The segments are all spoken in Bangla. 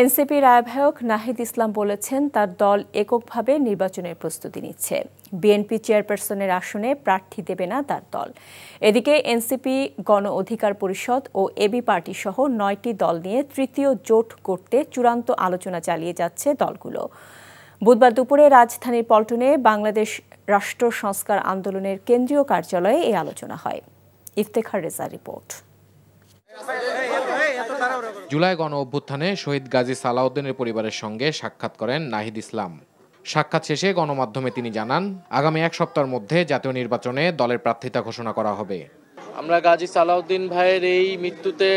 এনসিপির আহ্বায়ক নাহিদ ইসলাম বলেছেন তার দল এককভাবে নির্বাচনের প্রস্তুতি নিচ্ছে। বিএনপি চেয়ারপারসনের আসনে প্রার্থী দেবে না তার দল। এদিকে এনসিপি, গণ অধিকার পরিষদ ও এবি পার্টি সহ 9টি দল নিয়ে তৃতীয় জোট করতে চূড়ান্ত আলোচনা চালিয়ে যাচ্ছে দলগুলো। বুধবার দুপুরে রাজধানীর পল্টনে বাংলাদেশ রাষ্ট্র সংস্কার আন্দোলনের কেন্দ্রীয় কার্যালয়ে এই আলোচনা হয়। ইফতেখার রেজা রিপোর্ট। জুলাই গণ অভ্যুত্থানে শহীদ গাজী সালাউদ্দিনের পরিবারের সঙ্গে সাক্ষাৎ করেন নাহিদ ইসলাম। সাক্ষাৎ শেষে গণমাধ্যমে তিনি জানান, আগামী এক সপ্তাহের মধ্যে জাতীয় নির্বাচনে দলের প্রার্থিতা ঘোষণা করা হবে। আমরা গাজী সালাউদ্দিন ভাইয়ের এই মৃত্যুতে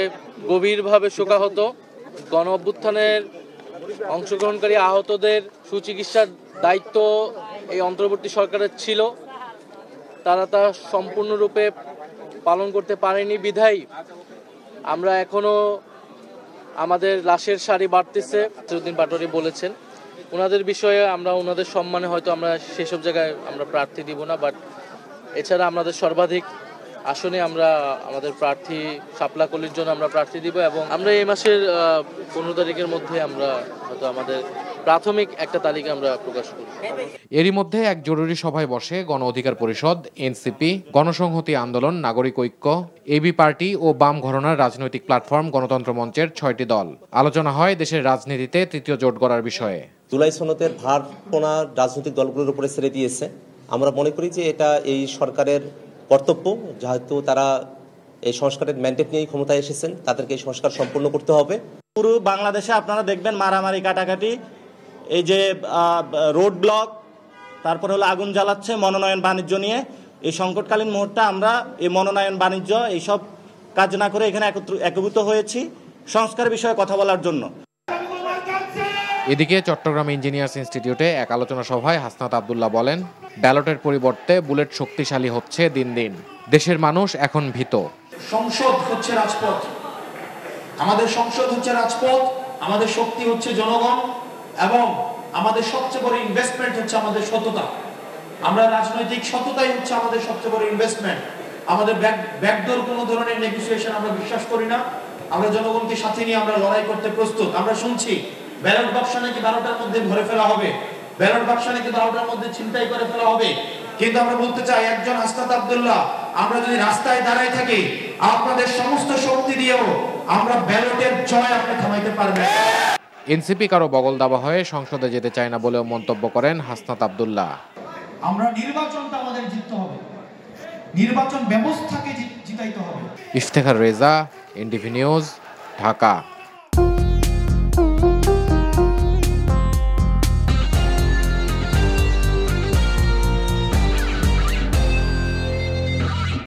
গভীরভাবে শোকাহত। গণ অভ্যুত্থানের অংশগ্রহণকারী আহতদের সুচিকিৎসার দায়িত্ব এই অন্তর্বর্তী সরকারের ছিল। তারা তা সম্পূর্ণরূপে পালন করতে পারেনি বিধায় আমরা এখনো আমাদের লাশের সারি বাড়তেছে। নাসিরউদ্দিন পাটোয়ারী বলেছেন ওনাদের বিষয়ে আমরা ওনাদের সম্মানে হয়তো আমরা সেসব জায়গায় আমরা প্রার্থী দিব না, বাট এছাড়া আমাদের সর্বাধিক আসনে আমরা আমাদের প্রার্থী শাপলা কলির জন্য আমরা প্রার্থী দিব এবং আমরা এই মাসের 15 তারিখের মধ্যে আমরা হয়তো আমাদের প্রাথমিক একটা তালিকা আমরা প্রকাশ করব। এরই মধ্যে এক জরুরি সভায় বসে গণ অধিকার পরিষদ, এনসিপি, গণসংহতি আন্দোলন, নাগরিক ঐক্য, এবি পার্টি ও বাম ঘরানার রাজনৈতিক প্ল্যাটফর্ম গণতন্ত্র মঞ্চের 6টি দল। আলোচনা হয় দেশের রাজনীতিতে তৃতীয় জোট গড়ার বিষয়ে। জুলাই সনদের ভার কোনা রাজনৈতিক দলগুলোর উপরে ছেড়ে দিয়েছে। আমরা মনে করি যে এটা এই সরকারের কর্তব্য, যেহেতু তারা এই সংস্কারের ম্যান্ডেট নিয়েই ক্ষমতায় এসেছেন, তাদেরকে এই সংস্কার সম্পূর্ণ করতে হবে। পুরো বাংলাদেশে আপনারা দেখবেন মারামারি, কাটাকাটি, এই যে রোড ব্লক, তারপরে হলো আগুন জ্বালাচ্ছে মনোনয়ন বাণিজ্য নিয়ে। এই সংকটকালীন মুহূর্তে আমরা এই মনোনয়ন বাণিজ্য এইসব কাজ না করে এখানে একত্রিত হয়েছি সংস্কার বিষয়ে কথা বলার জন্য। এদিকে চট্টগ্রাম ইঞ্জিনিয়ার্স ইনস্টিটিউটে এক আলোচনা সভায় হাসনাত আব্দুল্লাহ বলেন, ব্যালটের পরিবর্তে বুলেট শক্তিশালী হচ্ছে দিন দিন। দেশের মানুষ এখন ভীত। সংসদ হচ্ছে রাজপথ, আমাদের সংসদ হচ্ছে রাজপথ, আমাদের শক্তি হচ্ছে জনগণ এবং আমাদের সবচেয়ে বড় ইনভেস্টমেন্ট হচ্ছে আমাদের সততা। আমরা রাজনৈতিক সততাই হচ্ছে আমাদের সবচেয়ে বড় ইনভেস্টমেন্ট। আমাদের ব্যাকডোর কোনো ধরনের নেগোসিয়েশন আমরা বিশ্বাস করি না। আমরা জনগণকে সাথে নিয়ে আমরা লড়াই করতে প্রস্তুত। আমরা শুনছি ব্যালট বাক্স নাকি 12টার মধ্যে ভরে ফেলা হবে, ব্যালট বাক্স নাকি 12টার মধ্যে ছিনতাই করে ফেলা হবে। কিন্তু আমরা বলতে চাই, একজন হাসনাত আব্দুল্লাহ, আমরা যদি রাস্তায় দাঁড়ায় থাকি আপনাদের সমস্ত শক্তি দিয়েও আমরা ব্যালটের জয় আপনি থামাইতে পারবেন। এনসিপি কারো বগল দাবা হয়ে সংসদে যেতে চায় না বলেও মন্তব্য করেন হাসনাত আব্দুল্লাহ। আমরা নির্বাচনটা আমাদের জিততে হবে, নির্বাচন ব্যবস্থাকে জিতাইতে হবে। ইফতেখার রেজা, এনডিভি নিউজ, ঢাকা।